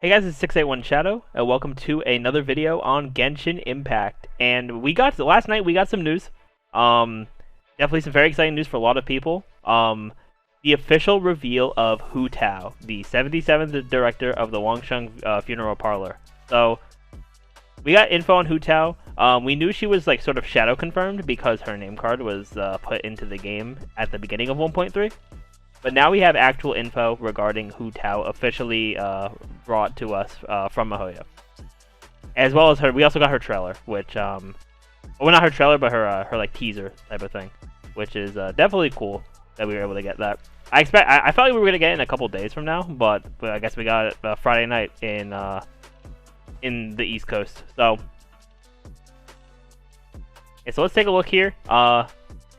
Hey guys, it's 681 Shadow, and welcome to another video on Genshin Impact. And last night we got some news. Definitely some very exciting news for a lot of people. The official reveal of Hutao, the 77th director of the Wangsheng Funeral Parlor. So we got info on Hutao. We knew she was like sort of shadow confirmed because her name card was put into the game at the beginning of 1.3. But now we have actual info regarding Hutao officially brought to us from Mihoyo. As well as we also got her trailer, which, well, not her trailer, but her like teaser type of thing, which is definitely cool that we were able to get that. I felt like we were gonna get it in a couple days from now, but I guess we got it Friday night in the East Coast. So, yeah, so let's take a look here.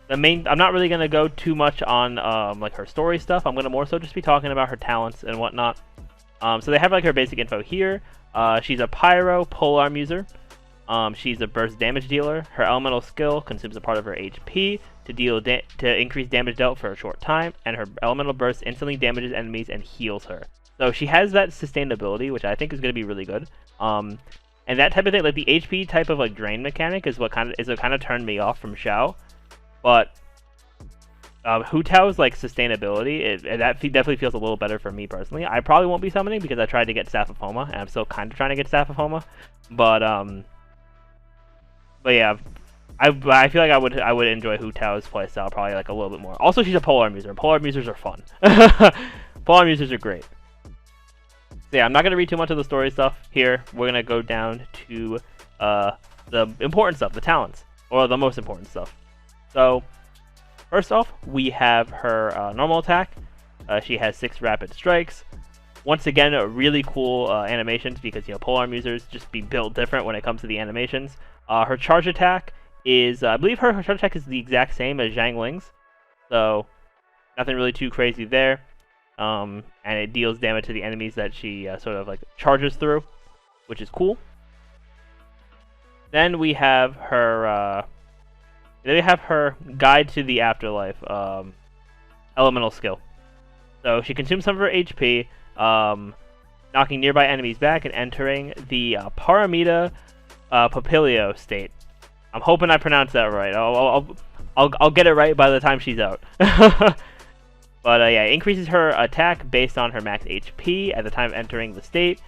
I'm not really gonna go too much on like her story stuff. I'm gonna more so just be talking about her talents and whatnot. So they have like her basic info here. She's a Pyro Polearm user. She's a burst damage dealer. Her elemental skill consumes a part of her HP to increase damage dealt for a short time, and her elemental burst instantly damages enemies and heals her. So she has that sustainability, which I think is gonna be really good. And that type of thing, like the HP type of like drain mechanic, is what kind of turned me off from Xiao. But Hutao's like sustainability, that definitely feels a little better for me personally. I probably won't be summoning because I tried to get Staff of Homa, and I'm still kind of trying to get Staff of Homa. But yeah, I feel like I would enjoy Hutao's playstyle probably like a little bit more. Also, she's a Polearm user. Polearm users are fun. Polearm users are great. So yeah, I'm not gonna read too much of the story stuff here. We're gonna go down to the important stuff, the talents, or the most important stuff. So, first off, we have her normal attack. She has 6 rapid strikes. Once again, really cool animations because, you know, polearm users just be built different when it comes to the animations. Her charge attack is, I believe her charge attack is the exact same as Zhang Ling's. So, nothing really too crazy there. And it deals damage to the enemies that she sort of like charges through, which is cool. Then we have her... They have her Guide to the Afterlife elemental skill. So she consumes some of her HP, knocking nearby enemies back and entering the Paramita Papilio state. I'm hoping I pronounced that right. I'll get it right by the time she's out. But yeah, increases her attack based on her max HP at the time of entering the state,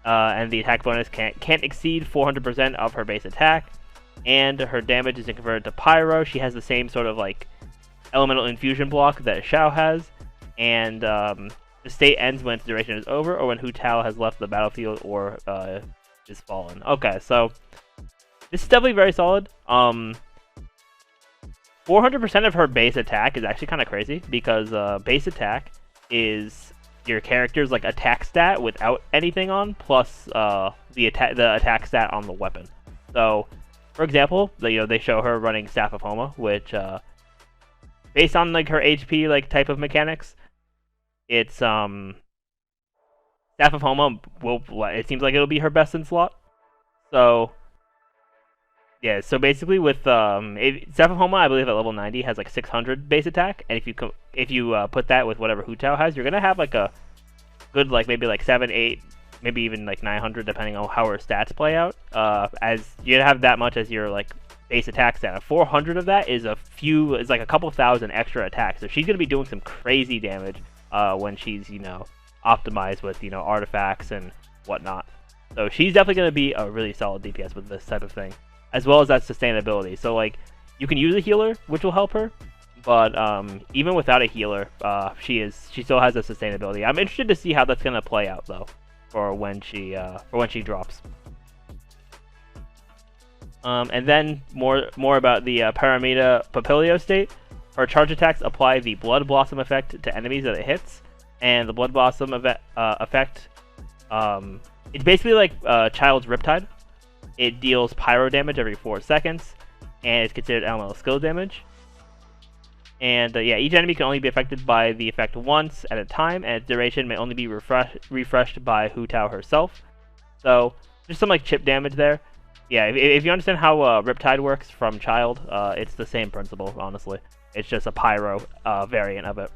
and the attack bonus can't exceed 400% of her base attack. And her damage is converted to Pyro. She has the same sort of like elemental infusion block that Xiao has, and the state ends when its duration is over, or when Hutao has left the battlefield or is fallen. Okay, so this is definitely very solid. 400% of her base attack is actually kind of crazy because base attack is your character's like attack stat without anything on, plus the attack stat on the weapon. So, for example, they show her running Staff of Homa, which, based on like her HP like type of mechanics, it's Staff of Homa it seems like it'll be her best in slot. So yeah, so basically with Staff of Homa, I believe at level 90 has like 600 base attack, and if you put that with whatever Hutao has, you're gonna have like a good like maybe like 7, 8. Maybe even like 900 depending on how her stats play out, as you have that much as your like base attack stat. 400 of that is like a couple thousand extra attacks, so she's gonna be doing some crazy damage when she's, you know, optimized with, you know, artifacts and whatnot. So she's definitely gonna be a really solid DPS with this type of thing, as well as that sustainability. So like you can use a healer, which will help her, but even without a healer, she still has a sustainability. I'm interested to see how that's gonna play out though, for when she drops. And then more about the Paramita Papilio state. Her charge attacks apply the Blood Blossom effect to enemies that it hits, and the Blood Blossom effect, it's basically like Child's Riptide. It deals pyro damage every 4 seconds, and it's considered elemental skill damage. And yeah, each enemy can only be affected by the effect once at a time, and its duration may only be refreshed by Hutao herself. So, just some like chip damage there. Yeah, if you understand how Riptide works from Child, it's the same principle, honestly. It's just a Pyro variant of it.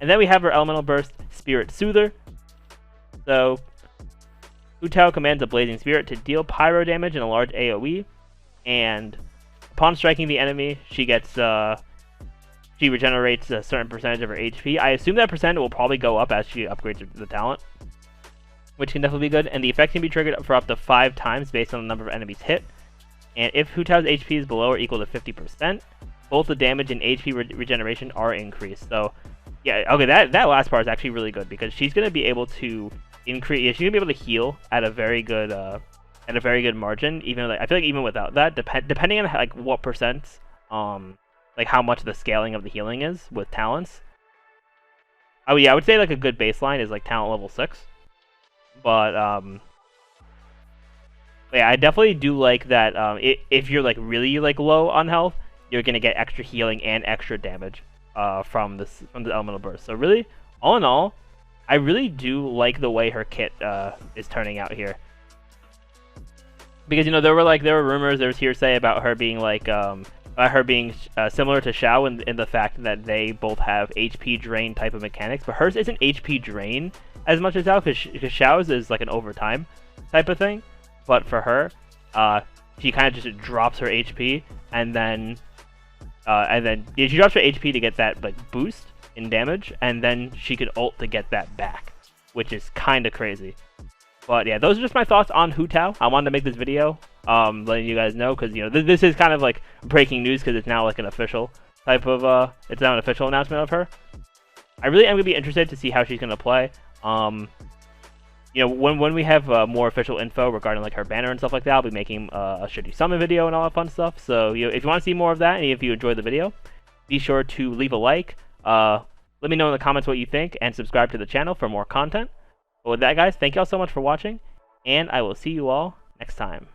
And then we have her Elemental Burst Spirit Soother. So Hutao commands a Blazing Spirit to deal pyro damage and a large AoE, and upon striking the enemy, she gets she regenerates a certain percentage of her HP. I assume that percent will probably go up as she upgrades the talent, which can definitely be good. And the effect can be triggered for up to 5 times based on the number of enemies hit. And if Hutao's HP is below or equal to 50%, both the damage and HP regeneration are increased. So, yeah, okay, that last part is actually really good because she's gonna be able to increase. Yeah, she's gonna be able to heal at a very good margin. Even like I feel like even without that, depending on like what percent, like how much the scaling of the healing is with talents. Oh yeah, I would say like a good baseline is like talent level 6. But yeah, I definitely do like that. If you're like really like low on health, you're gonna get extra healing and extra damage from the elemental burst. So really, all in all, I really do like the way her kit is turning out here. Because there were rumors, there was hearsay about her being like similar to Xiao in the fact that they both have HP drain type of mechanics, but hers isn't HP drain as much as Xiao, because Xiao's is like an overtime type of thing, but for her, she kind of just drops her HP and then she drops her HP to get that like boost in damage, and then she could ult to get that back, which is kind of crazy. But yeah, those are just my thoughts on Hutao. I wanted to make this video, letting you guys know, because this is kind of like breaking news, because it's now like an official type of it's now an official announcement of her. I really am gonna be interested to see how she's gonna play. When we have more official info regarding like her banner and stuff like that, I'll be making a should you summon video and all that fun stuff. So if you want to see more of that, and if you enjoyed the video, be sure to leave a like. Let me know in the comments what you think, and subscribe to the channel for more content. But with that, guys, thank you all so much for watching, and I will see you all next time.